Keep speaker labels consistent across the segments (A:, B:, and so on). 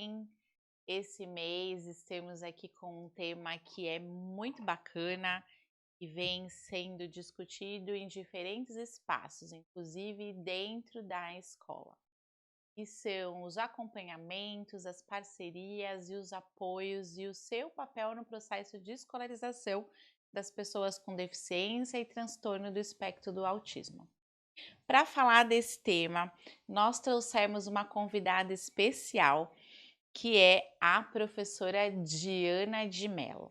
A: bem? Esse mês estamos aqui com um tema que é muito bacana e vem sendo discutido em diferentes espaços, inclusive dentro da escola. E são os acompanhamentos, as parcerias e os apoios e o seu papel no processo de escolarização das pessoas com deficiência e transtorno do espectro do autismo. Para falar desse tema, nós trouxemos uma convidada especial, que é a professora Diana de Mello.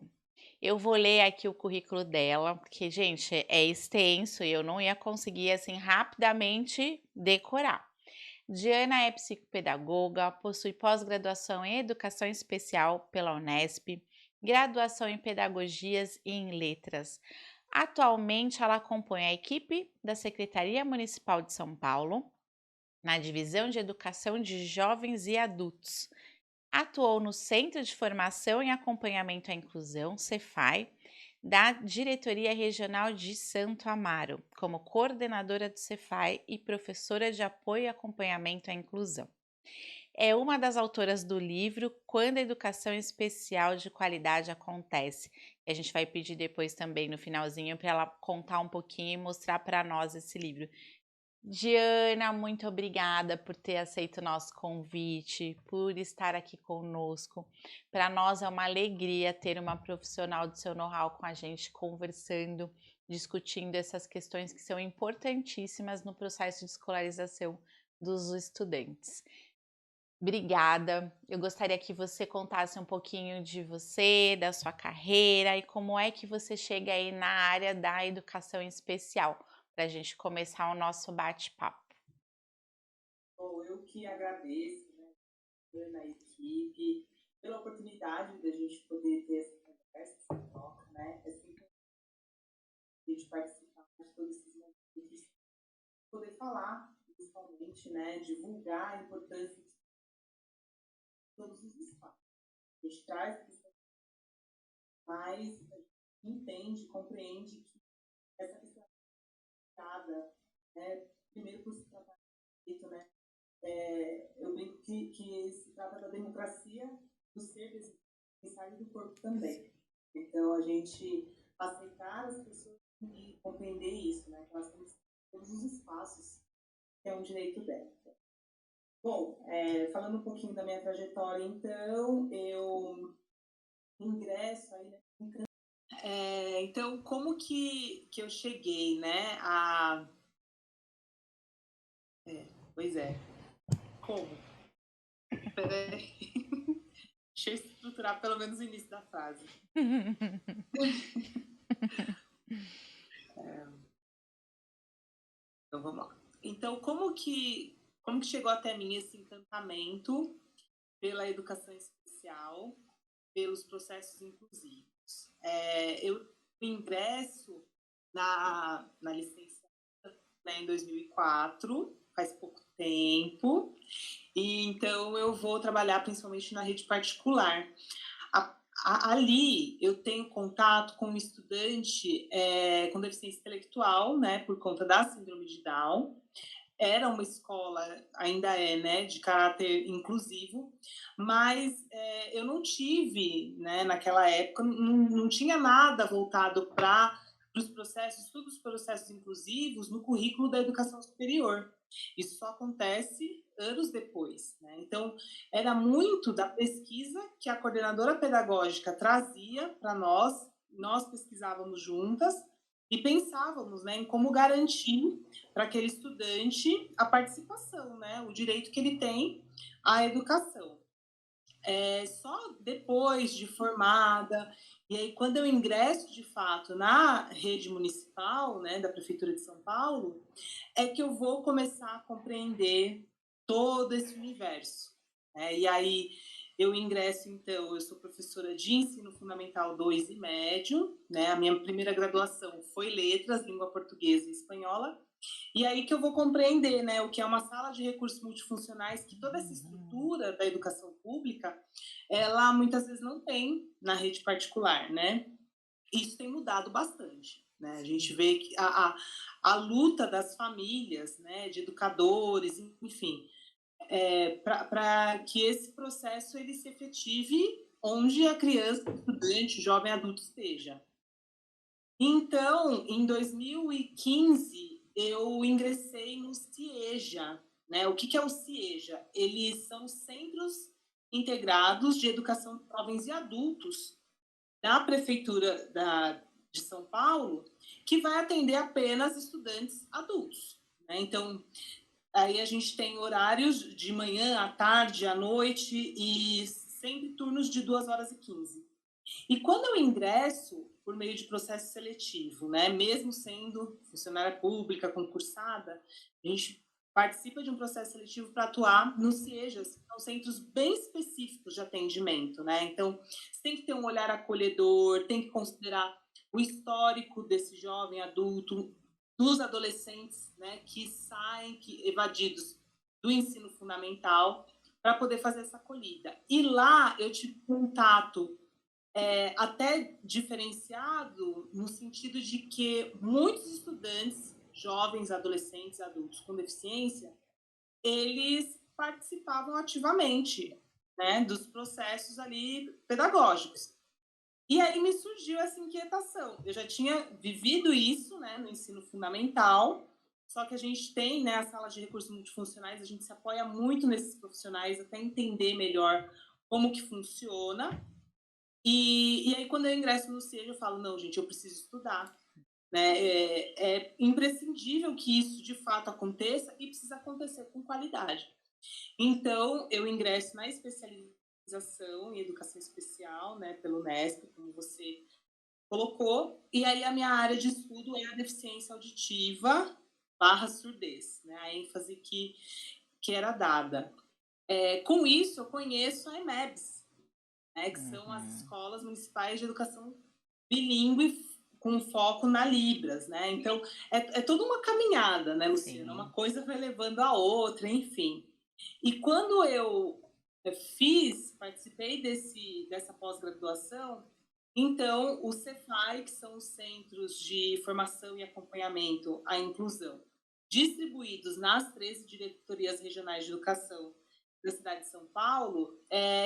A: Eu vou ler aqui o currículo dela, porque, gente, é extenso e eu não ia conseguir, assim, rapidamente decorar. Diana é psicopedagoga, possui pós-graduação em Educação Especial pela Unesp, graduação em Pedagogias e em Letras. Atualmente, ela compõe a equipe da Secretaria Municipal de São Paulo, na Divisão de Educação de Jovens e Adultos. Atuou no Centro de Formação e Acompanhamento à Inclusão, Cefai, da Diretoria Regional de Santo Amaro, como coordenadora do Cefai e professora de apoio e acompanhamento à inclusão. É uma das autoras do livro Quando a Educação Especial de Qualidade Acontece. A gente vai pedir depois também no finalzinho para ela contar um pouquinho e mostrar para nós esse livro. Diana, muito obrigada por ter aceito o nosso convite, por estar aqui conosco. Para nós é uma alegria ter uma profissional do seu know-how com a gente conversando, discutindo essas questões que são importantíssimas no processo de escolarização dos estudantes. Obrigada. Eu gostaria que você contasse um pouquinho de você, da sua carreira e como é que você chega aí na área da educação especial, para a gente começar o nosso bate-papo.
B: Bom, eu que agradeço, né, na equipe, pela oportunidade da gente poder ter essa conversa, essa troca, né? É sempre a gente participar de todos esses momentos, poder falar, principalmente, né? Divulgar a importância de todos os espaços. A gente traz, mas a gente entende, compreende que essa questão é complicada, né? Primeiro por se tratar de direito, né? Eu brinco que se trata da democracia do ser necessário do corpo também. Então, a gente aceitar as pessoas e compreender isso, né? Que elas têm todos os espaços, que é um direito dela. Bom, falando um pouquinho da minha trajetória, então, eu ingresso aí, né? Então, como que eu cheguei, né? Pois é. Como? Peraí. Deixa eu estruturar pelo menos o início da frase. Então vamos lá. Então, como que chegou até mim esse encantamento pela educação especial, pelos processos inclusivos? Eu ingresso na licenciatura, né, em 2004, faz pouco tempo, e então eu vou trabalhar principalmente na rede particular. Ali eu tenho contato com um estudante com deficiência intelectual, né, por conta da síndrome de Down. Era uma escola, ainda é, né, de caráter inclusivo, mas eu não tive, né, naquela época, não tinha nada voltado para os processos, todos os processos inclusivos no currículo da educação superior. Isso só acontece anos depois, né? Então, era muito da pesquisa que a coordenadora pedagógica trazia para nós pesquisávamos juntas e pensávamos, né, em como garantir para aquele estudante a participação, né, o direito que ele tem à educação. Só depois de formada, e aí quando eu ingresso de fato na rede municipal, né, da Prefeitura de São Paulo, é que eu vou começar a compreender todo esse universo. E aí eu ingresso, então, eu sou professora de ensino fundamental 2 e médio, né? A minha primeira graduação foi letras, língua portuguesa e espanhola, e aí que eu vou compreender, né, o que é uma sala de recursos multifuncionais, que toda essa estrutura da educação pública, ela muitas vezes não tem na rede particular, né? Isso tem mudado bastante, né? A gente vê que a luta das famílias, né, de educadores, enfim, para que esse processo ele se efetive onde a criança, estudante, jovem, adulto esteja. Então, em 2015, eu ingressei no CIEJA, né? O que é o CIEJA? Eles são Centros Integrados de Educação de Jovens e Adultos da Prefeitura de São Paulo, que vai atender apenas estudantes adultos, né? Então, aí a gente tem horários de manhã, à tarde, à noite e sempre turnos de 2h15. E quando eu ingresso por meio de processo seletivo, né, mesmo sendo funcionária pública, concursada, a gente participa de um processo seletivo para atuar nos CIEJAs, que são centros bem específicos de atendimento, né? Então, você tem que ter um olhar acolhedor, tem que considerar o histórico desse jovem adulto, dos adolescentes, né, que saem evadidos do ensino fundamental para poder fazer essa acolhida. E lá eu tive contato até diferenciado no sentido de que muitos estudantes, jovens, adolescentes, adultos com deficiência, eles participavam ativamente, né, dos processos ali pedagógicos. E aí me surgiu essa inquietação. Eu já tinha vivido isso, né, no ensino fundamental, só que a gente tem, né, a sala de recursos multifuncionais, a gente se apoia muito nesses profissionais até entender melhor como que funciona. E aí, quando eu ingresso no CIEJA, eu falo, não, gente, eu preciso estudar. Né? É imprescindível que isso, de fato, aconteça e precisa acontecer com qualidade. Então, eu ingresso na especialização em educação especial, né, pelo Unesp, como você colocou, e aí a minha área de estudo é a deficiência auditiva barra surdez, né, a ênfase que era dada. Com isso, eu conheço a EMEBs, né, que são as escolas municipais de educação bilíngue com foco na Libras, né? Então, é toda uma caminhada, né, Luciana? Uma coisa vai levando a outra, enfim. E quando eu participei dessa pós-graduação, então, o Cefai, que são os Centros de Formação e Acompanhamento à Inclusão, distribuídos nas 13 diretorias regionais de educação da cidade de São Paulo,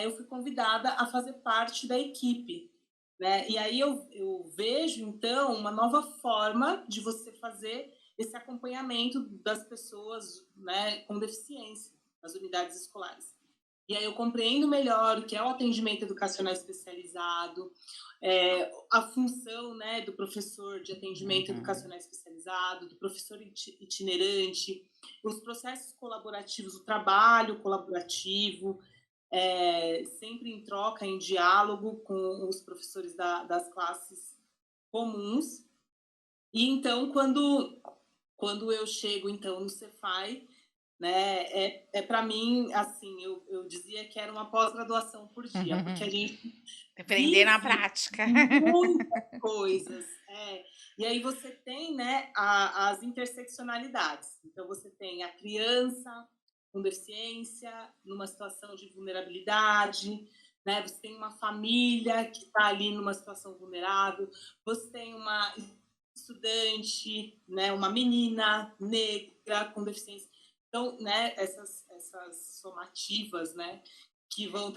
B: eu fui convidada a fazer parte da equipe, né? E aí eu vejo, então, uma nova forma de você fazer esse acompanhamento das pessoas, né, com deficiência nas unidades escolares. E aí eu compreendo melhor o que é o atendimento educacional especializado, a função, né, do professor de atendimento educacional especializado, do professor itinerante, os processos colaborativos, o trabalho colaborativo, sempre em troca, em diálogo com os professores das classes comuns. E então, quando eu chego então no Cefai, né, para mim, assim, eu dizia que era uma pós-graduação por dia, porque a gente
A: Aprender na
B: vive
A: prática.
B: muitas coisas. E aí você tem, né, as interseccionalidades. Então, você tem a criança com deficiência, numa situação de vulnerabilidade, né? Você tem uma família que está ali numa situação vulnerável, você tem uma estudante, né, uma menina negra com deficiência. Então, né, essas somativas, né, que vão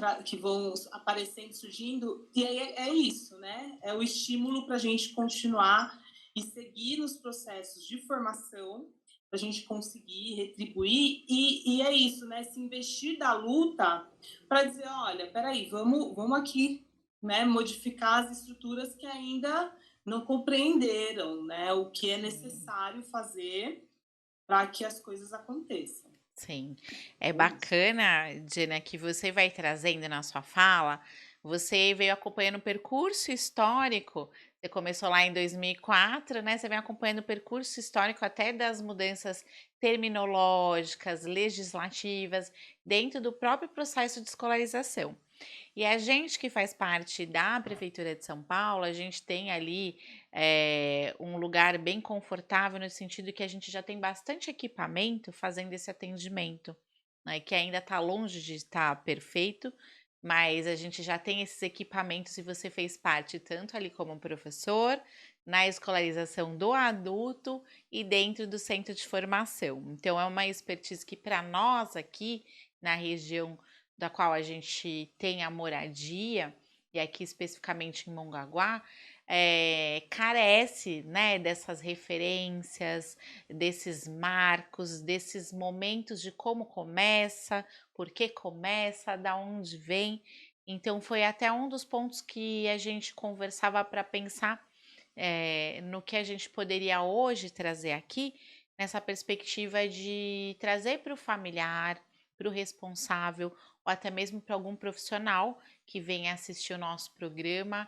B: aparecendo, surgindo, e aí é isso, né? É o estímulo para a gente continuar e seguir nos processos de formação, para a gente conseguir retribuir, e é isso, né? Se investir da luta para dizer, olha, peraí, vamos aqui, né, modificar as estruturas que ainda não compreenderam, né, o que é necessário fazer para que as coisas aconteçam.
A: Sim, é bacana, Diana, que você vai trazendo na sua fala, você veio acompanhando o percurso histórico, você começou lá em 2004, né? Você vem acompanhando o percurso histórico até das mudanças terminológicas, legislativas, dentro do próprio processo de escolarização. E a gente que faz parte da Prefeitura de São Paulo, a gente tem ali um lugar bem confortável no sentido que a gente já tem bastante equipamento fazendo esse atendimento, né? Que ainda está longe de estar perfeito, mas a gente já tem esses equipamentos e você fez parte tanto ali como professor, na escolarização do adulto e dentro do centro de formação. Então é uma expertise que para nós aqui na região da qual a gente tem a moradia, e aqui especificamente em Mongaguá, carece, né, dessas referências, desses marcos, desses momentos de como começa, por que começa, da onde vem. Então foi até um dos pontos que a gente conversava para pensar no que a gente poderia hoje trazer aqui, nessa perspectiva de trazer para o familiar, para o responsável, ou até mesmo para algum profissional que venha assistir o nosso programa,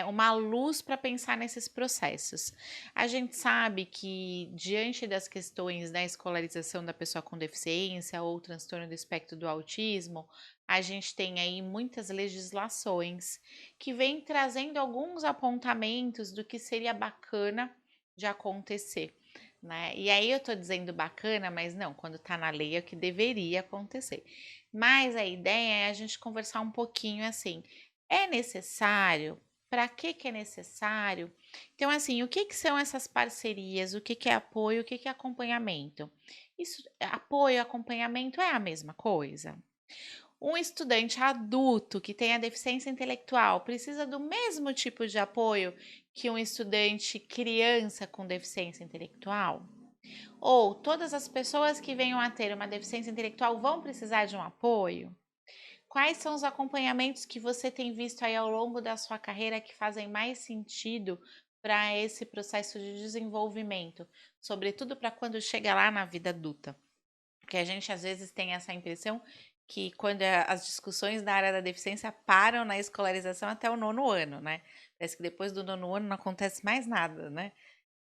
A: uma luz para pensar nesses processos. A gente sabe que, diante das questões da escolarização da pessoa com deficiência ou transtorno do espectro do autismo, a gente tem aí muitas legislações que vêm trazendo alguns apontamentos do que seria bacana de acontecer, né? E aí eu tô dizendo bacana, mas não, quando tá na lei é o que deveria acontecer. Mas a ideia é a gente conversar um pouquinho assim, é necessário? Para que é necessário? Então, assim, o que são essas parcerias? O que é apoio? O que é acompanhamento? Isso, apoio e acompanhamento é a mesma coisa? Um estudante adulto que tenha deficiência intelectual precisa do mesmo tipo de apoio que um estudante criança com deficiência intelectual? Ou todas as pessoas que venham a ter uma deficiência intelectual vão precisar de um apoio? Quais são os acompanhamentos que você tem visto aí ao longo da sua carreira que fazem mais sentido para esse processo de desenvolvimento, sobretudo para quando chega lá na vida adulta? Porque a gente às vezes tem essa impressão que quando as discussões da área da deficiência param na escolarização até o nono ano, né? Parece que depois do nono ano não acontece mais nada, né?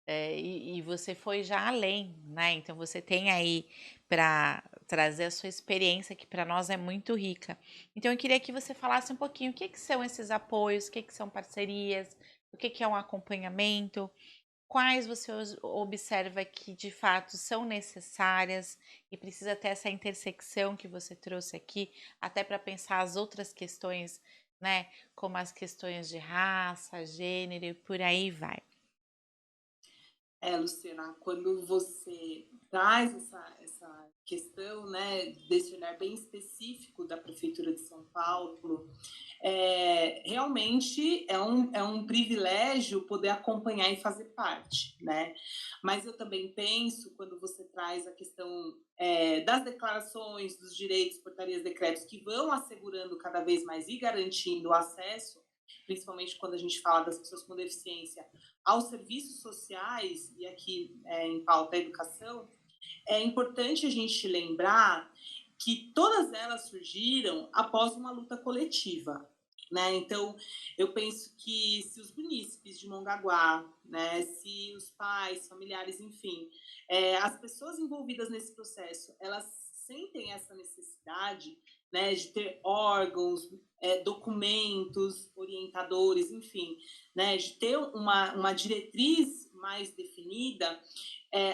A: E você foi já além, né? Então você tem aí para trazer a sua experiência, que para nós é muito rica. Então eu queria que você falasse um pouquinho o que são esses apoios, o que são parcerias, o que é um acompanhamento, quais você observa que de fato são necessárias e precisa ter essa intersecção que você trouxe aqui, até para pensar as outras questões, né? Como as questões de raça, gênero e por aí vai.
B: Luciana, quando você traz essa questão, né, desse olhar bem específico da Prefeitura de São Paulo, realmente é um privilégio poder acompanhar e fazer parte, né? Mas eu também penso, quando você traz a questão das declarações, dos direitos, portarias, decretos, que vão assegurando cada vez mais e garantindo o acesso, principalmente quando a gente fala das pessoas com deficiência, aos serviços sociais, e aqui em pauta a educação, é importante a gente lembrar que todas elas surgiram após uma luta coletiva. Né? Então, eu penso que se os munícipes de Mongaguá, né, se os pais, familiares, enfim, as pessoas envolvidas nesse processo, elas sentem essa necessidade, né, de ter órgãos, documentos, orientadores, enfim, né, de ter uma diretriz mais definida,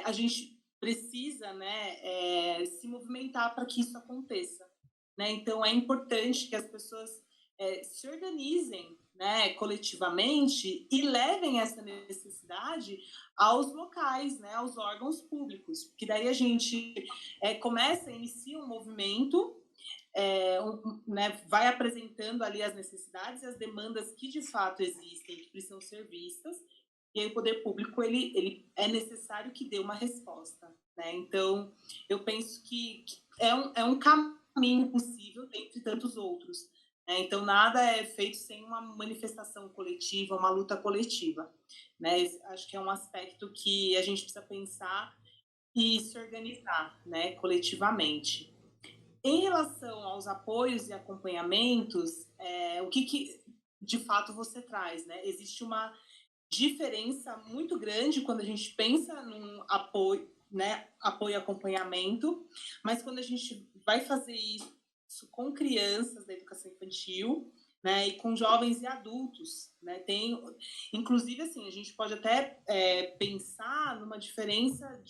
B: a gente precisa, né, se movimentar para que isso aconteça. Né? Então, é importante que as pessoas se organizem, né, coletivamente e levem essa necessidade aos locais, né, aos órgãos públicos, que daí a gente inicia um movimento, né, vai apresentando ali as necessidades e as demandas que de fato existem, que precisam ser vistas, e aí o poder público ele é necessário que dê uma resposta. Né? Então, eu penso que é um caminho possível dentre tantos outros. Né? Então, nada é feito sem uma manifestação coletiva, uma luta coletiva. Né? Acho que é um aspecto que a gente precisa pensar e se organizar, né, coletivamente. Em relação aos apoios e acompanhamentos, o que de fato você traz? Né? Existe uma diferença muito grande quando a gente pensa num apoio, né, apoio e acompanhamento, mas quando a gente vai fazer isso com crianças da educação infantil, né, e com jovens e adultos, né, inclusive assim, a gente pode até pensar numa diferença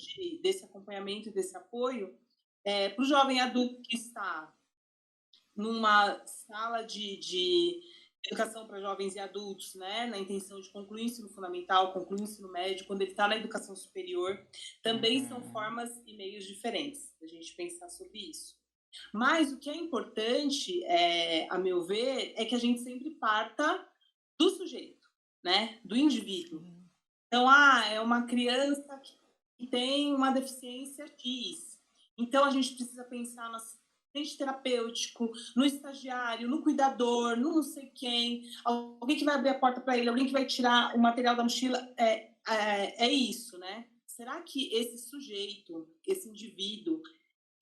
B: desse acompanhamento e desse apoio para o jovem adulto que está numa sala de educação para jovens e adultos, né, na intenção de concluir o ensino fundamental, concluir o ensino médio, quando ele está na educação superior, também são formas e meios diferentes da gente pensar sobre isso. Mas o que é importante, a meu ver, é que a gente sempre parta do sujeito, né, do indivíduo.
A: Sim.
B: Então, é uma criança que tem uma deficiência X. Então, a gente precisa pensar no assistente terapêutico, no estagiário, no cuidador, no não sei quem, alguém que vai abrir a porta para ele, alguém que vai tirar o material da mochila. É isso, né? Será que esse sujeito, esse indivíduo,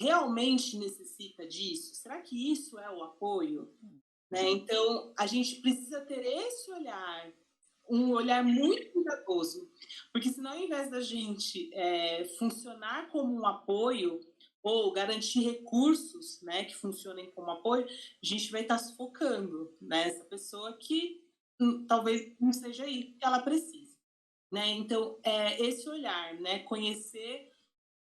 B: realmente necessita disso? Será que isso é o apoio? Né? Então, a gente precisa ter esse olhar, um olhar muito cuidadoso, porque senão, ao invés da gente funcionar como um apoio ou garantir recursos, né, que funcionem como apoio, a gente vai estar sufocando, né, essa pessoa que talvez não seja isso que ela precisa. Né? Então, esse olhar, né, conhecer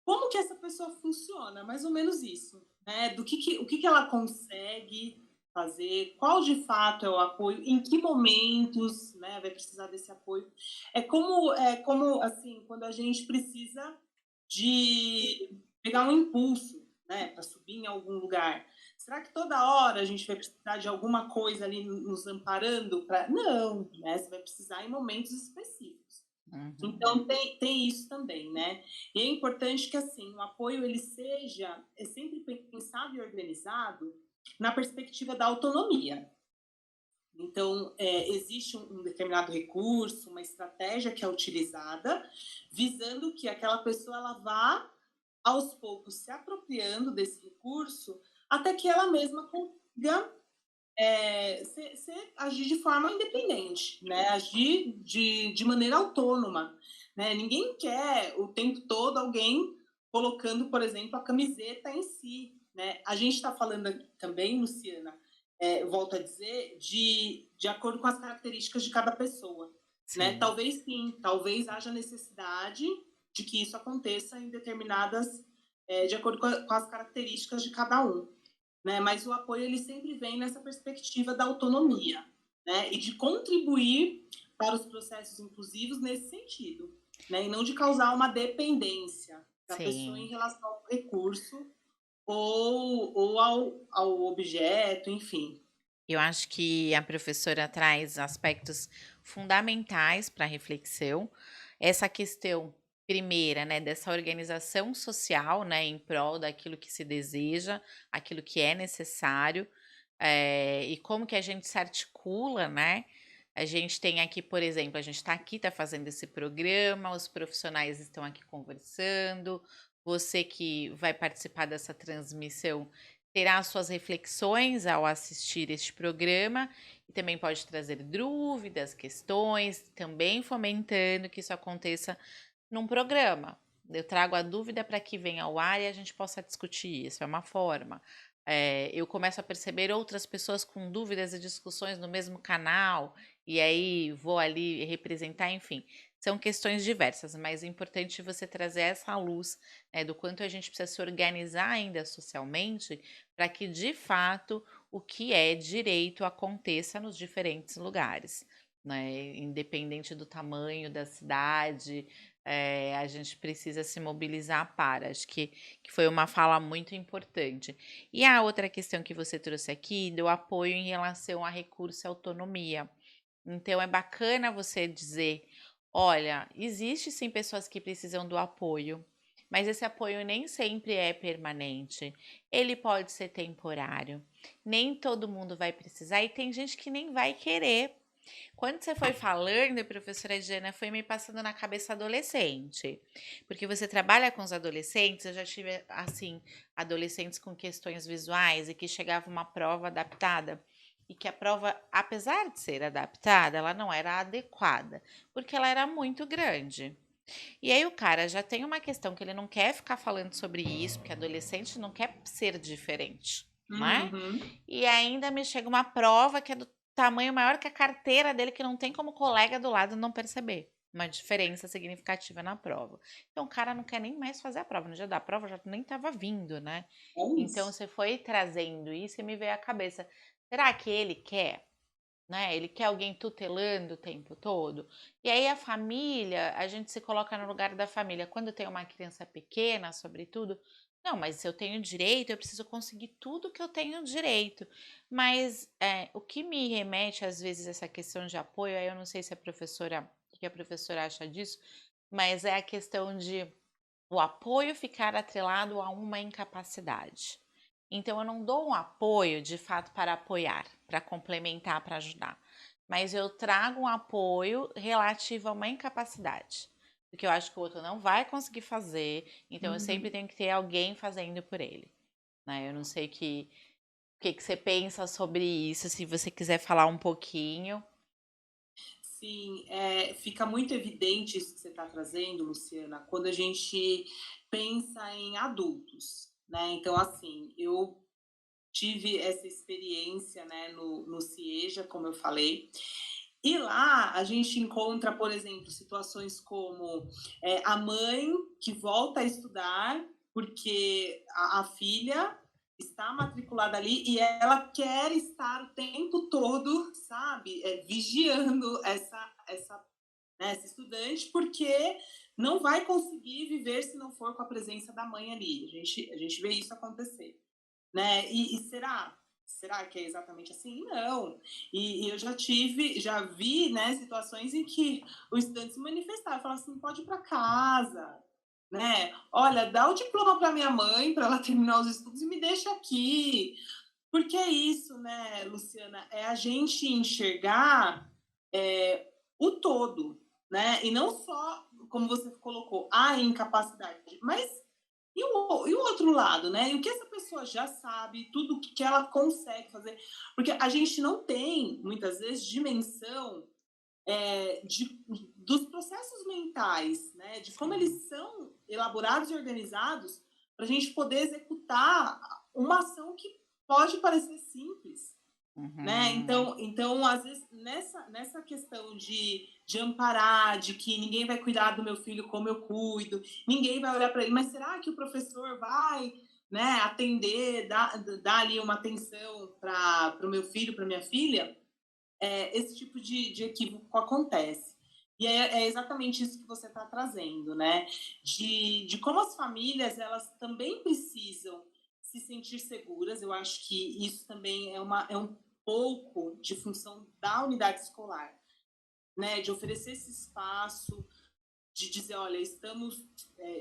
B: como que essa pessoa funciona, mais ou menos isso, né? O que ela consegue fazer, qual de fato é o apoio, em que momentos, né, vai precisar desse apoio. É como assim, quando a gente precisa de pegar um impulso, né, para subir em algum lugar. Será que toda hora a gente vai precisar de alguma coisa ali nos amparando para? Não, né? Você vai precisar em momentos específicos.
A: Uhum.
B: Então tem isso também, né? E é importante que assim, o apoio ele seja sempre pensado e organizado na perspectiva da autonomia. Então, existe um determinado recurso, uma estratégia que é utilizada, visando que aquela pessoa ela vá, aos poucos, se apropriando desse recurso, até que ela mesma consiga agir de forma independente, né? Agir de maneira autônoma. Né? Ninguém quer o tempo todo alguém colocando, por exemplo, a camiseta em si. Né? A gente está falando aqui também, Luciana, volto a dizer, de acordo com as características de cada pessoa. Né?
A: Sim.
B: Talvez sim, talvez haja necessidade de que isso aconteça em determinadas, de acordo com as características de cada um. Né? Mas o apoio ele sempre vem nessa perspectiva da autonomia, né? E de contribuir para os processos inclusivos nesse sentido, né? E não de causar uma dependência da pessoa em
A: Sim.
B: relação ao recurso ou ao objeto, enfim.
A: Eu acho que a professora traz aspectos fundamentais para a reflexão. Essa questão primeira, né, dessa organização social, né, em prol daquilo que se deseja, aquilo que é necessário, e como que a gente se articula, né? A gente tem aqui, por exemplo, a gente está aqui, está fazendo esse programa, os profissionais estão aqui conversando, você que vai participar dessa transmissão terá suas reflexões ao assistir este programa e também pode trazer dúvidas, questões, também fomentando que isso aconteça num programa. Eu trago a dúvida para que venha ao ar e a gente possa discutir isso, é uma forma. Eu começo a perceber outras pessoas com dúvidas e discussões no mesmo canal, e aí vou ali representar, enfim. São questões diversas, mas é importante você trazer essa luz, né, do quanto a gente precisa se organizar ainda socialmente para que, de fato, o que é direito aconteça nos diferentes lugares, né? Independente do tamanho da cidade, a gente precisa se mobilizar para. Acho que foi uma fala muito importante. E a outra questão que você trouxe aqui, do apoio em relação a recurso e autonomia. Então, é bacana você dizer: olha, existe sim pessoas que precisam do apoio, mas esse apoio nem sempre é permanente. Ele pode ser temporário. Nem todo mundo vai precisar e tem gente que nem vai querer. Quando você foi falando, professora Diana, foi me passando na cabeça adolescente. Porque você trabalha com os adolescentes, eu já tive, assim, adolescentes com questões visuais e que chegava uma prova adaptada. E que a prova, apesar de ser adaptada, ela não era adequada, porque ela era muito grande. E aí o cara já tem uma questão que ele não quer ficar falando sobre isso, porque adolescente não quer ser diferente, né?
B: Uhum.
A: E ainda me chega uma prova que é do tamanho maior que a carteira dele, que não tem como o colega do lado não perceber uma diferença significativa na prova. Então o cara não quer nem mais fazer a prova. No dia da prova já nem estava vindo, né?
B: É
A: Então
B: isso.
A: você foi trazendo isso e me veio à cabeça. Será que ele quer? Né? Ele quer alguém tutelando o tempo todo. E aí a família, a gente se coloca no lugar da família. Quando tem uma criança pequena, sobretudo, Não, mas se eu tenho direito, eu preciso conseguir tudo que eu tenho direito. Mas, o que me remete, às vezes, a essa questão de apoio, aí eu não sei se o que a professora acha disso, mas é a questão de o apoio ficar atrelado a uma incapacidade. Então eu não dou um apoio, de fato, para apoiar, para complementar, para ajudar, mas eu trago um apoio relativo a uma incapacidade, porque eu acho que o outro não vai conseguir fazer, então eu sempre
B: Uhum.
A: tenho que ter alguém fazendo por ele, né. Eu não sei o que você pensa sobre isso, se você quiser falar um pouquinho.
B: Sim, fica muito evidente isso que você está trazendo, Luciana, quando a gente pensa em adultos, né? Então, assim, eu tive essa experiência, né, no CIEJA, como eu falei, e lá a gente encontra, por exemplo, situações como a mãe que volta a estudar porque a filha está matriculada ali e ela quer estar o tempo todo, sabe, vigiando essa estudante, porque não vai conseguir viver se não for com a presença da mãe ali. A gente vê isso acontecer, né? E será? Será que é exatamente assim? Não. E eu já vi, né, situações em que o estudante se manifestava, falava assim, pode ir para casa, né? Olha, dá o diploma para minha mãe, para ela terminar os estudos e me deixa aqui. Porque é isso, né, Luciana? É a gente enxergar o todo, né? E não só, como você colocou, a incapacidade, mas e o outro lado, né? E o que essa pessoa já sabe, tudo o que ela consegue fazer. Porque a gente não tem, muitas vezes, dimensão dos processos mentais, né? De como
A: Sim.
B: eles são elaborados e organizados para a gente poder executar uma ação que pode parecer simples, né?
A: Uhum.
B: Então às vezes, nessa questão de amparar, de que ninguém vai cuidar do meu filho como eu cuido, ninguém vai olhar para ele, mas será que o professor vai, né, atender, dar ali uma atenção para o meu filho, para minha filha? Esse tipo de equívoco acontece. E é exatamente isso que você está trazendo, né? De como as famílias elas também precisam se sentir seguras. Eu acho que isso também é um pouco de função da unidade escolar, né? De oferecer esse espaço, de dizer, olha, estamos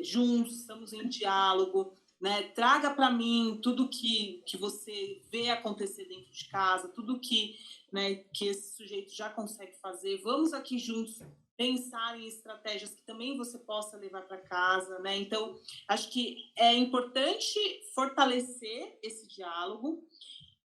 B: juntos, estamos em diálogo, né? Traga para mim tudo que você vê acontecer dentro de casa, tudo que esse sujeito já consegue fazer. Vamos aqui juntos pensar em estratégias que também você possa levar para casa, né? Então, acho que é importante fortalecer esse diálogo.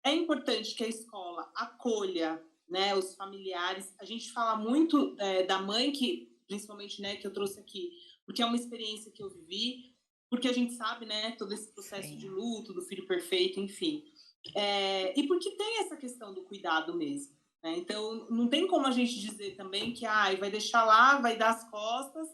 B: É importante que a escola acolha, né, os familiares. A gente fala muito da mãe, que principalmente, né, que eu trouxe aqui, porque é uma experiência que eu vivi, porque a gente sabe, né, todo esse processo de
A: Sim.
B: luto, do filho perfeito, enfim. E porque tem essa questão do cuidado mesmo. Né? Então, não tem como a gente dizer também que vai deixar lá, vai dar as costas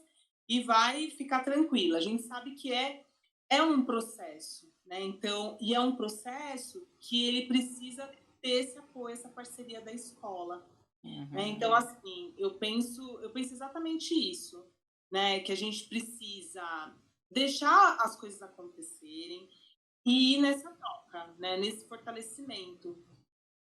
B: e vai ficar tranquila. A gente sabe que é um processo, né? Então, e é um processo que ele precisa ter esse apoio, essa parceria da escola, né? Então,
A: Uhum.
B: assim, eu penso exatamente isso, né? Que a gente precisa deixar as coisas acontecerem e ir nessa troca, né? Nesse fortalecimento,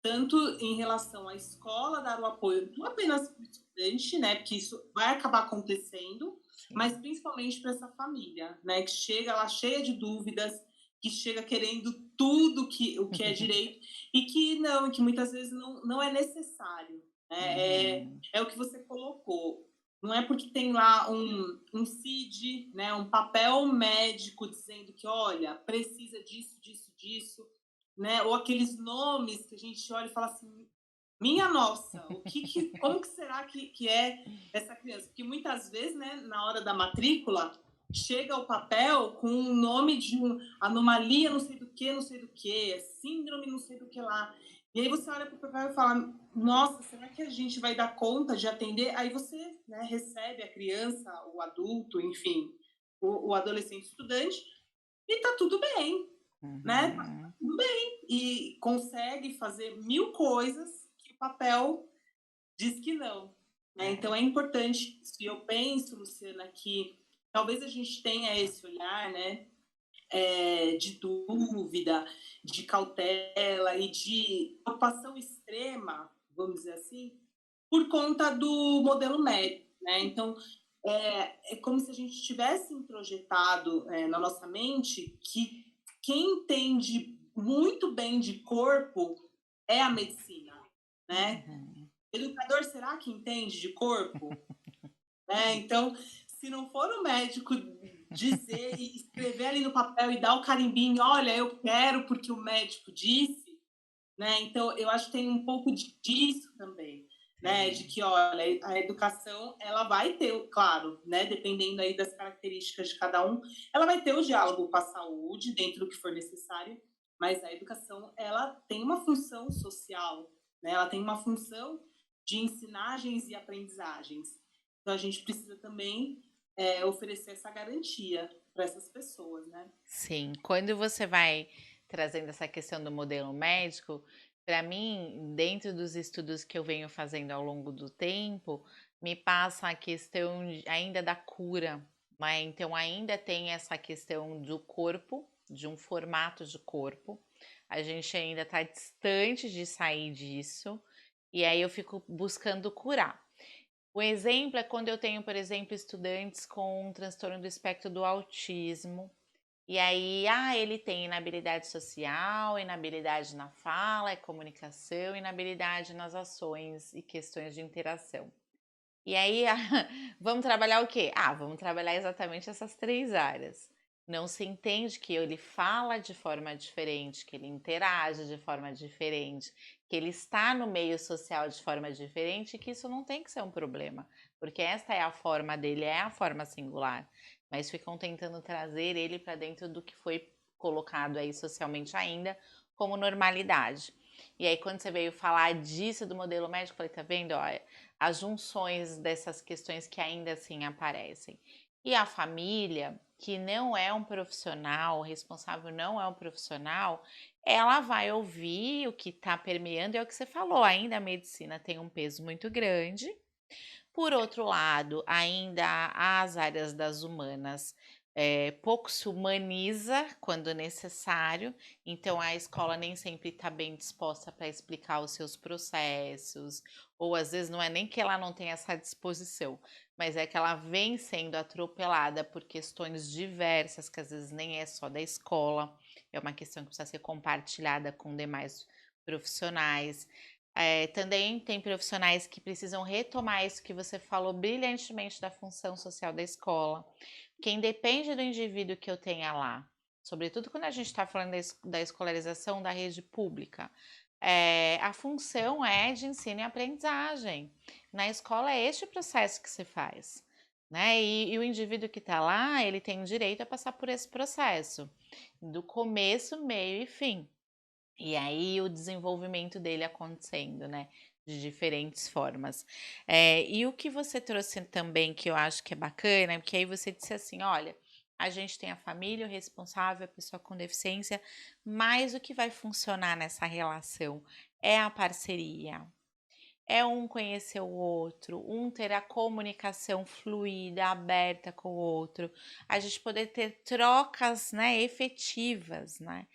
B: tanto em relação à escola dar o apoio, não apenas para o estudante, né, porque isso vai acabar acontecendo, mas
A: Sim.
B: principalmente para essa família, né, que chega lá cheia de dúvidas, que chega querendo tudo o que é direito e que muitas vezes não é necessário. Né?
A: Uhum.
B: É o que você colocou. Não é porque tem lá um CID, né, um papel médico dizendo que, olha, precisa disso, disso, disso, né? Ou aqueles nomes que a gente olha e fala assim, minha nossa, como que será que é essa criança? Porque muitas vezes, né, na hora da matrícula, chega o papel com o nome de anomalia não sei do que, não sei do que, síndrome não sei do que lá. E aí você olha para o papel e fala, nossa, será que a gente vai dar conta de atender? Aí você, né, recebe a criança, o adulto, enfim, o adolescente estudante, e tá tudo bem, né? Tá
A: Uhum.
B: tudo bem. E consegue fazer mil coisas que o papel diz que não. Né? Então
A: É.
B: é importante, se eu penso, Luciana, que talvez a gente tenha esse olhar, né? de dúvida, de cautela e de preocupação extrema, vamos dizer assim, por conta do modelo médico, né? Então, é como se a gente tivesse introjetado na nossa mente que quem entende muito bem de corpo é a medicina, né?
A: Uhum.
B: Educador, será que entende de corpo? Né? Então, se não for o médico dizer e escrever ali no papel e dar o carimbinho, olha, eu quero porque o médico disse, né? Então, eu acho que tem um pouco disso também, né? De
A: Sim.
B: que, olha, a educação, ela vai ter, claro, né? Dependendo aí das características de cada um, ela vai ter o diálogo com a saúde dentro do que for necessário, mas a educação, ela tem uma função social, né? Ela tem uma função de ensinagens e aprendizagens. Então, a gente precisa também oferecer essa garantia para essas pessoas, né?
A: Sim, quando você vai trazendo essa questão do modelo médico, para mim, dentro dos estudos que eu venho fazendo ao longo do tempo, me passa a questão ainda da cura, mas então ainda tem essa questão do corpo, de um formato de corpo. A gente ainda está distante de sair disso, e aí eu fico buscando curar. O exemplo é quando eu tenho, por exemplo, estudantes com um transtorno do espectro do autismo, e aí, ele tem inabilidade social, inabilidade na fala, é comunicação, inabilidade nas ações e questões de interação. E aí, vamos trabalhar o quê? Vamos trabalhar exatamente essas 3 áreas. Não se entende que ele fala de forma diferente, que ele interage de forma diferente, que ele está no meio social de forma diferente e que isso não tem que ser um problema, porque esta é a forma dele, é a forma singular. Mas ficam tentando trazer ele para dentro do que foi colocado aí socialmente ainda como normalidade. E aí, quando você veio falar disso do modelo médico, eu falei, tá vendo? Olha, as junções dessas questões que ainda assim aparecem. E a família, que não é um profissional, o responsável não é um profissional, ela vai ouvir o que está permeando, é o que você falou, ainda a medicina tem um peso muito grande. Por outro lado, ainda as áreas das humanas, pouco se humaniza quando necessário, então a escola nem sempre está bem disposta para explicar os seus processos, ou às vezes não é nem que ela não tem essa disposição, mas é que ela vem sendo atropelada por questões diversas, que às vezes nem é só da escola, é uma questão que precisa ser compartilhada com demais profissionais. Também tem profissionais que precisam retomar isso que você falou brilhantemente da função social da escola. Quem depende do indivíduo que eu tenha lá, sobretudo quando a gente está falando da escolarização da rede pública, a função é de ensino e aprendizagem. Na escola é este processo que se faz. Né? E o indivíduo que está lá, ele tem direito a passar por esse processo, do começo, meio e fim. E aí o desenvolvimento dele acontecendo, né, de diferentes formas. E o que você trouxe também que eu acho que é bacana, porque aí você disse assim: olha, a gente tem a família, o responsável, a pessoa com deficiência, mas o que vai funcionar nessa relação é a parceria. É um conhecer o outro, um ter a comunicação fluida, aberta com o outro, a gente poder ter trocas, né, efetivas, né?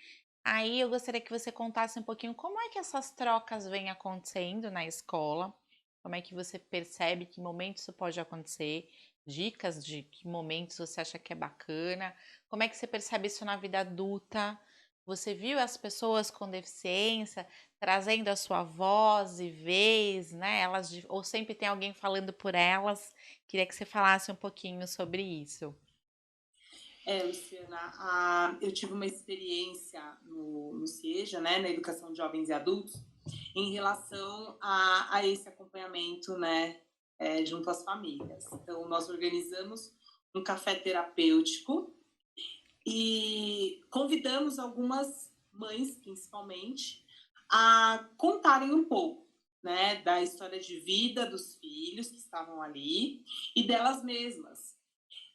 A: Aí eu gostaria que você contasse um pouquinho como é que essas trocas vêm acontecendo na escola, como é que você percebe que momentos isso pode acontecer, dicas de que momentos você acha que é bacana, como é que você percebe isso na vida adulta? Você viu as pessoas com deficiência trazendo a sua voz e vez, né? Ou sempre tem alguém falando por elas? Queria que você falasse um pouquinho sobre isso.
B: Luciana, eu tive uma experiência no CIEJA, né, na Educação de Jovens e Adultos, em relação a esse acompanhamento, né, junto às famílias. Então, nós organizamos um café terapêutico e convidamos algumas mães, principalmente, a contarem um pouco, né, da história de vida dos filhos que estavam ali e delas mesmas.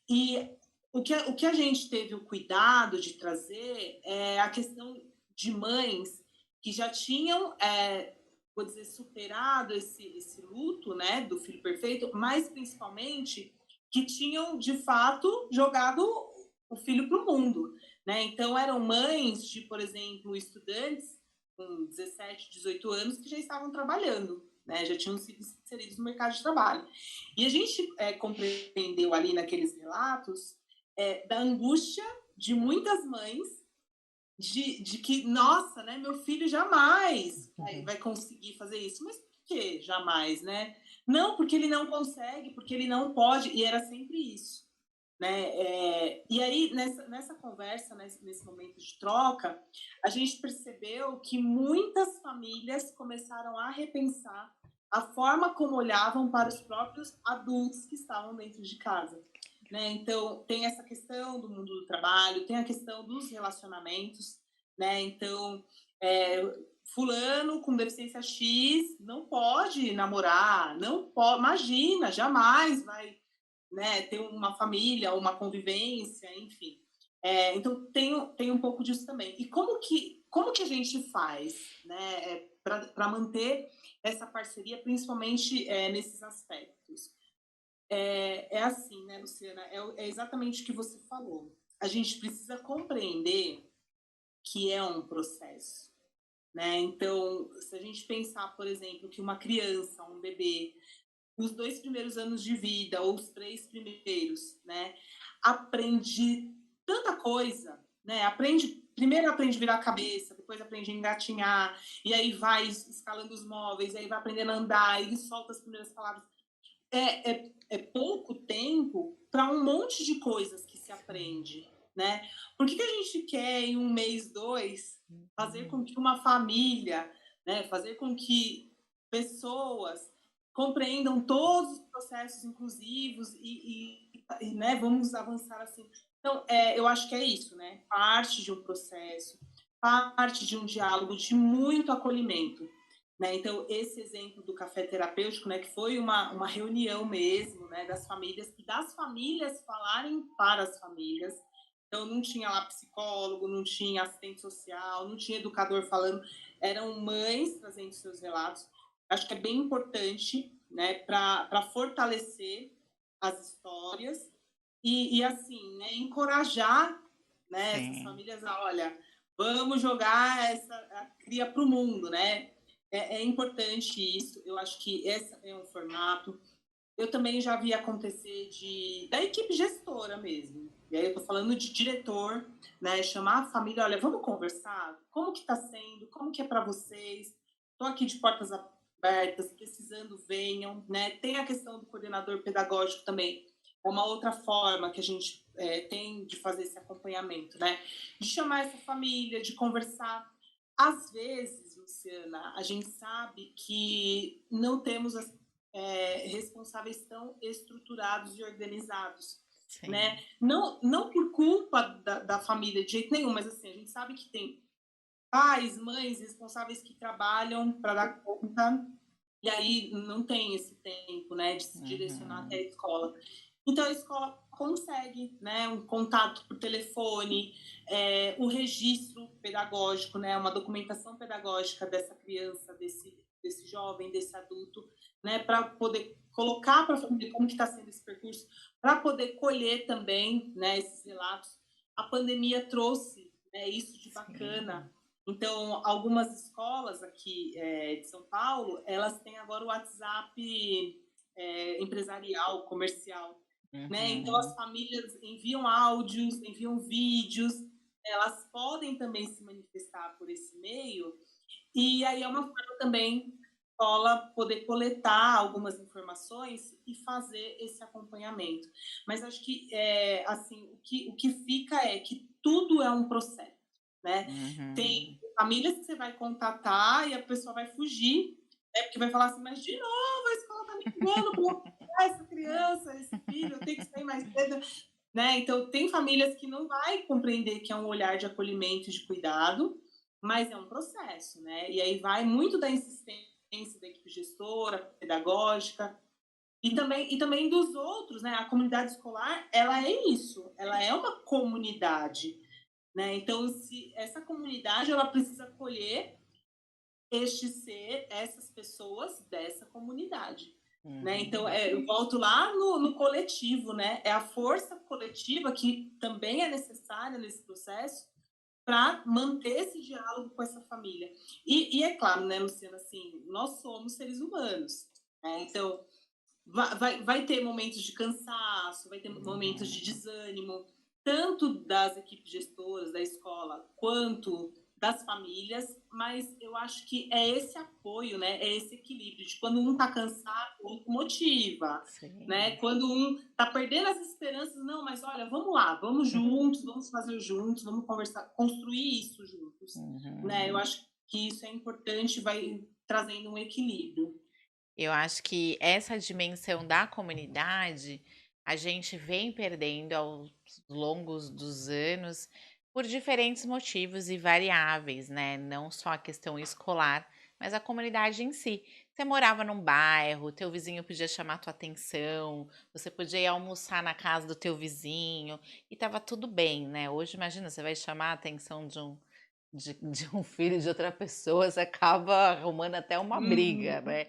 B: E o que a gente teve o cuidado de trazer é a questão de mães que já tinham, vou dizer, superado esse luto, né, do filho perfeito, mas principalmente que tinham, de fato, jogado o filho para o mundo. né? Então, eram mães de, por exemplo, estudantes com 17, 18 anos que já estavam trabalhando, né? Já tinham sido inseridos no mercado de trabalho. E a gente compreendeu ali naqueles relatos da angústia de muitas mães de que, nossa, né, meu filho jamais vai conseguir fazer isso. Mas por que jamais, né? Não, porque ele não consegue, porque ele não pode, e era sempre isso. Né? E aí, nessa conversa, nesse momento de troca, a gente percebeu que muitas famílias começaram a repensar a forma como olhavam para os próprios adultos que estavam dentro de casa. Né? Então, tem essa questão do mundo do trabalho, tem a questão dos relacionamentos. Né? Então, fulano com deficiência X não pode namorar, não pode, imagina, jamais vai, né, ter uma família, uma convivência, enfim. Então, tem um pouco disso também. E como que a gente faz, né, para manter essa parceria, principalmente nesses aspectos? Assim, né, Luciana, é exatamente o que você falou. A gente precisa compreender que é um processo. Né? Então, se a gente pensar, por exemplo, que uma criança, um bebê, nos 2 primeiros anos de vida, ou os 3 primeiros, né, aprende tanta coisa, né? Primeiro aprende a virar a cabeça, depois aprende a engatinhar, e aí vai escalando os móveis, aí vai aprendendo a andar, e solta as primeiras palavras. É pouco tempo para um monte de coisas que se aprende, né? Por que a gente quer, em um mês, 2, fazer com que uma família, né, fazer com que pessoas compreendam todos os processos inclusivos né, vamos avançar assim. Então, eu acho que é isso, né? Parte de um processo, parte de um diálogo de muito acolhimento. Né? Então, esse exemplo do café terapêutico, né, que foi uma reunião mesmo, né, das famílias, e das famílias falarem para as famílias. Então, não tinha lá psicólogo, não tinha assistente social, não tinha educador falando, eram mães trazendo seus relatos. Acho que é bem importante, né, para fortalecer as histórias e assim, né, encorajar, né, essas famílias a, olha, vamos jogar a cria para o mundo, né? É importante isso. Eu acho que esse é um formato. Eu também já vi acontecer da equipe gestora mesmo. E aí eu estou falando de diretor, né? Chamar a família, olha, vamos conversar? Como que está sendo? Como que é para vocês? Estou aqui de portas abertas, precisando, venham. Né? Tem a questão do coordenador pedagógico também. É uma outra forma que a gente tem de fazer esse acompanhamento, né? De chamar essa família, de conversar. Às vezes, Luciana, a gente sabe que não temos responsáveis tão estruturados e organizados, né? Não por culpa da família de jeito nenhum, mas assim, a gente sabe que tem pais, mães responsáveis que trabalham para dar conta e aí não tem esse tempo, né, de se direcionar até a escola. Então a escola consegue, né, um contato por telefone, o registro pedagógico, né, uma documentação pedagógica dessa criança, desse jovem, desse adulto, né, para poder colocar para a família como que está sendo esse percurso, para poder colher também, né, esses relatos. A pandemia trouxe, né, isso de bacana. Então, algumas escolas aqui de São Paulo, elas têm agora o WhatsApp empresarial, comercial. Né? Então, as famílias enviam áudios, enviam vídeos, elas podem também se manifestar por esse meio, e aí é uma forma também a escola poder coletar algumas informações e fazer esse acompanhamento. Mas acho que, assim, o que fica é que tudo é um processo. Né? Tem famílias que você vai contatar e a pessoa vai fugir, porque vai falar assim, mas de novo a escola está me ligando para essa criança, esse filho, eu tenho que sair mais cedo. Né? Então, tem famílias que não vai compreender que é um olhar de acolhimento e de cuidado, mas é um processo, né? E aí vai muito da insistência da equipe gestora, pedagógica, e também dos outros, né? A comunidade escolar, ela é isso, ela é uma comunidade, né? Então, se essa comunidade, ela precisa acolher este ser, essas pessoas dessa comunidade. né? Então,
A: Uhum.
B: eu volto lá no coletivo, né? É a força coletiva que também é necessária nesse processo para manter esse diálogo com essa família. E é claro, né, Luciana, assim, nós somos seres humanos, né? Então, vai ter momentos de cansaço, vai ter momentos de
A: Uhum.
B: desânimo, tanto das equipes gestoras da escola quanto das famílias, mas eu acho que é esse apoio, né? É esse equilíbrio de quando um está cansado, o outro motiva, né?
A: Sim.
B: Quando um está perdendo as esperanças, não, mas olha, vamos lá, vamos juntos, vamos fazer juntos, vamos conversar, construir isso juntos, né? Eu
A: Uhum.
B: acho que isso é importante, vai trazendo um equilíbrio.
A: Eu acho que essa dimensão da comunidade, a gente vem perdendo aos longos dos anos por diferentes motivos e variáveis, né, não só a questão escolar, mas a comunidade em si. Você morava num bairro, teu vizinho podia chamar tua atenção, você podia ir almoçar na casa do teu vizinho e estava tudo bem, né. Hoje imagina, você vai chamar a atenção de um filho de outra pessoa, você acaba arrumando até uma briga,
B: Uhum.
A: né.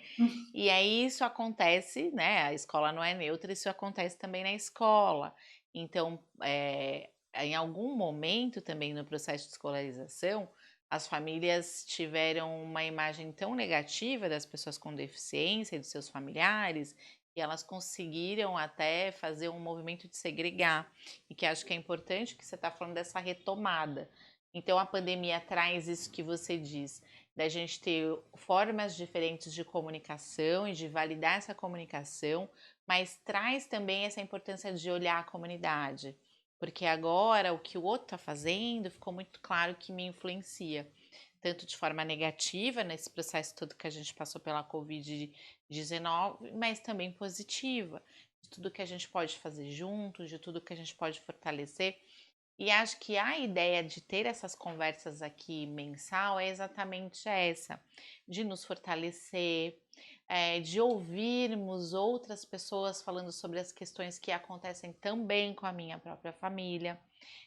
A: E aí isso acontece, né, a escola não é neutra, isso acontece também na escola. Então, em algum momento também no processo de escolarização, as famílias tiveram uma imagem tão negativa das pessoas com deficiência e dos seus familiares, que elas conseguiram até fazer um movimento de segregar, e que acho que é importante que você está falando dessa retomada. Então a pandemia traz isso que você diz, da gente ter formas diferentes de comunicação e de validar essa comunicação, mas traz também essa importância de olhar a comunidade, porque agora o que o outro está fazendo ficou muito claro que me influencia, tanto de forma negativa nesse processo todo que a gente passou pela Covid-19, mas também positiva, de tudo que a gente pode fazer junto, de tudo que a gente pode fortalecer. E acho que a ideia de ter essas conversas aqui mensal é exatamente essa, de nos fortalecer, de ouvirmos outras pessoas falando sobre as questões que acontecem também com a minha própria família,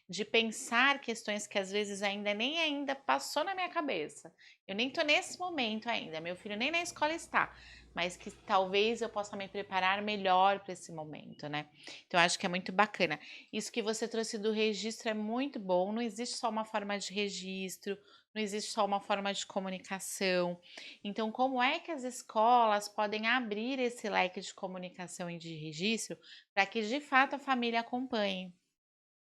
A: de pensar questões que às vezes ainda passou na minha cabeça. Eu nem tô nesse momento ainda, meu filho nem na escola está, mas que talvez eu possa me preparar melhor para esse momento, né? Então eu acho que é muito bacana. Isso que você trouxe do registro é muito bom. Não existe só uma forma de registro, não existe só uma forma de comunicação. Então, como é que as escolas podem abrir esse leque de comunicação e de registro para que de fato a família acompanhe?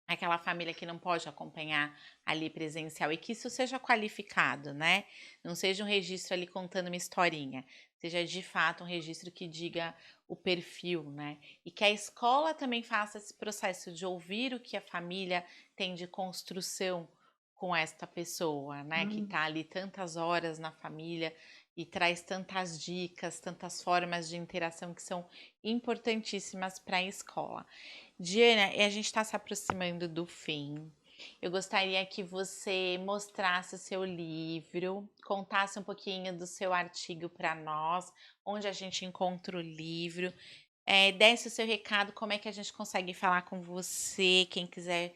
A: Aquela família que não pode acompanhar ali presencial e que isso seja qualificado, né? Não seja um registro ali contando uma historinha, seja de fato um registro que diga o perfil, né? E que a escola também faça esse processo de ouvir o que a família tem de construção com esta pessoa, né? Que
B: Hum.
A: tá ali tantas horas na família e traz tantas dicas, tantas formas de interação que são importantíssimas para a escola. Diana, a gente está se aproximando do fim. Eu gostaria que você mostrasse o seu livro, contasse um pouquinho do seu artigo para nós, onde a gente encontra o livro, desse o seu recado, como é que a gente consegue falar com você, quem quiser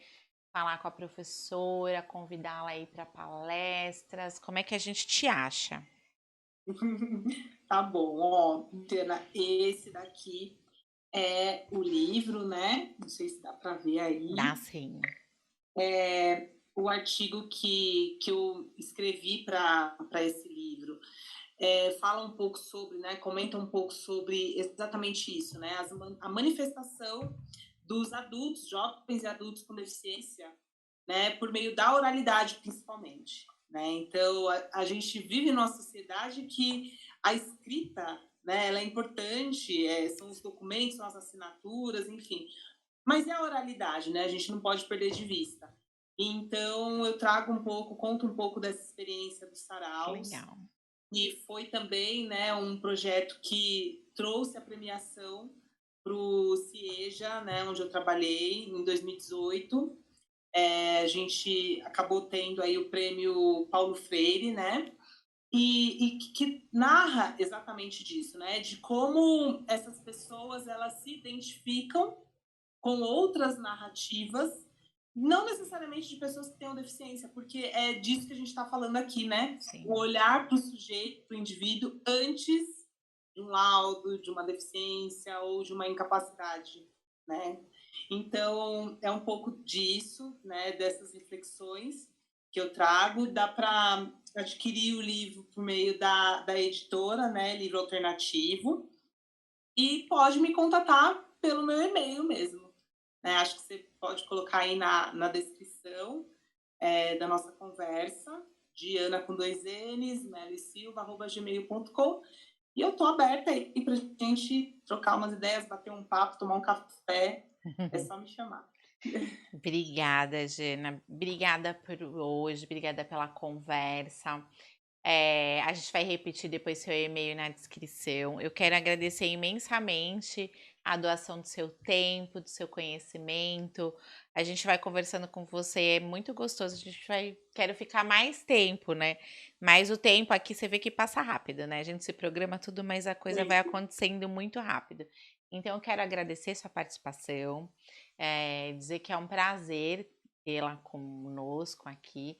A: falar com a professora, convidá-la aí para palestras, como é que a gente te acha?
B: Tá bom, ó, Tena, esse daqui é o livro, né? Não sei se dá para ver
A: Dá
B: aí.
A: sim.
B: É o artigo que eu escrevi para esse livro. Fala um pouco sobre, né? Comenta um pouco sobre exatamente isso, né? A manifestação dos adultos, jovens e adultos com deficiência, né? Por meio da oralidade, principalmente. Né? Então, a gente vive numa sociedade que a escrita, né, ela é importante, são os documentos, são as assinaturas, enfim. Mas é a oralidade, né? A gente não pode perder de vista. Então, eu trago um pouco, conto um pouco dessa experiência dos
A: Que
B: saraus,
A: legal.
B: e foi também, né, um projeto que trouxe a premiação para o CIEJA, né, onde eu trabalhei em 2018. A gente acabou tendo aí o prêmio Paulo Freire, né? E que narra exatamente disso, né? De como essas pessoas elas se identificam com outras narrativas, não necessariamente de pessoas que tenham deficiência, porque é disso que a gente está falando aqui, né? O
A: Sim.
B: olhar para o sujeito, para o indivíduo, antes de um laudo, de uma deficiência ou de uma incapacidade, né? Então, é um pouco disso, né, dessas reflexões que eu trago. Dá para adquirir o livro por meio da editora, né, Livro Alternativo, e pode me contatar pelo meu e-mail mesmo. Né? Acho que você pode colocar aí na descrição da nossa conversa, Diana com dois N's, melissilva@gmail.com. E eu estou aberta aí para a gente trocar umas ideias, bater um papo, tomar um café. É só me chamar.
A: Obrigada, Jana. Obrigada por hoje, obrigada pela conversa. A gente vai repetir depois seu e-mail na descrição. Eu quero agradecer imensamente a doação do seu tempo, do seu conhecimento. A gente vai conversando com você, é muito gostoso. Quero ficar mais tempo, né? Mas o tempo aqui você vê que passa rápido, né? A gente se programa tudo, mas a coisa vai acontecendo muito rápido. Então, eu quero agradecer sua participação, dizer que é um prazer tê-la conosco aqui.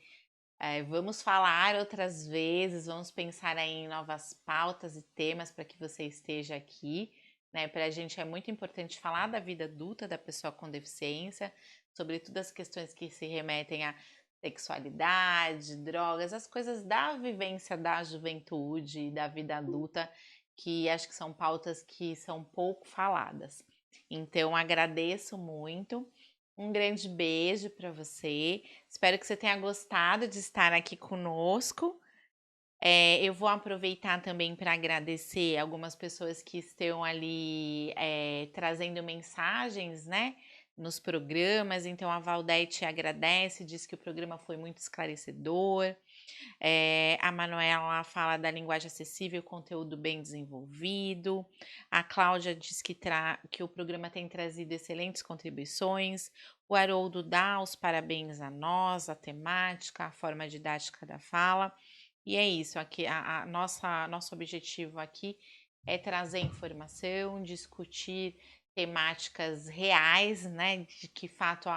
A: Vamos falar outras vezes, vamos pensar aí em novas pautas e temas para que você esteja aqui, né? Para a gente é muito importante falar da vida adulta da pessoa com deficiência, sobretudo as questões que se remetem à sexualidade, drogas, as coisas da vivência da juventude e da vida adulta, que acho que são pautas que são pouco faladas. Então, agradeço muito. Um grande beijo para você. Espero que você tenha gostado de estar aqui conosco. Eu vou aproveitar também para agradecer algumas pessoas que estão ali trazendo mensagens, né, nos programas. Então, a Valdete agradece, diz que o programa foi muito esclarecedor. A Manuela fala da linguagem acessível, conteúdo bem desenvolvido. A Cláudia diz que o programa tem trazido excelentes contribuições. O Haroldo dá os parabéns a nós, a temática, a forma didática da fala. E é isso, aqui nosso objetivo aqui é trazer informação, discutir temáticas reais, né, de que fato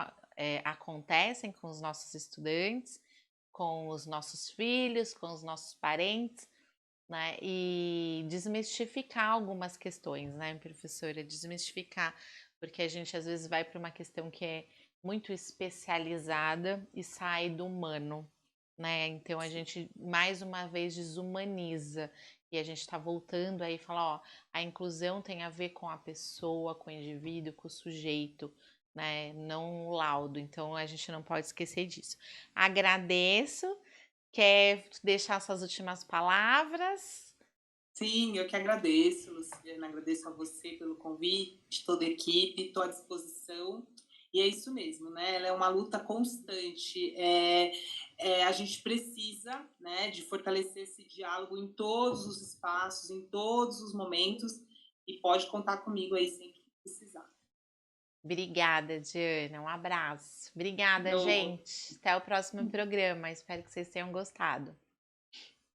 A: acontecem com os nossos estudantes, com os nossos filhos, com os nossos parentes, né? E desmistificar algumas questões, né, professora? Desmistificar, porque a gente às vezes vai para uma questão que é muito especializada e sai do humano, né? Então a gente mais uma vez desumaniza e a gente está voltando aí e fala, ó, a inclusão tem a ver com a pessoa, com o indivíduo, com o sujeito, né? Não o laudo. Então a gente não pode esquecer disso. Agradeço. Quer deixar suas últimas palavras?
B: Sim, eu que agradeço, Luciana, agradeço a você pelo convite, toda a equipe, estou à disposição. E é isso mesmo, né? Ela é uma luta constante. A gente precisa, né, de fortalecer esse diálogo em todos os espaços, em todos os momentos, e pode contar comigo aí sempre que precisar.
A: Obrigada, Diana. Um abraço. Obrigada,
B: No,
A: gente. Até o próximo programa. Espero que vocês tenham gostado.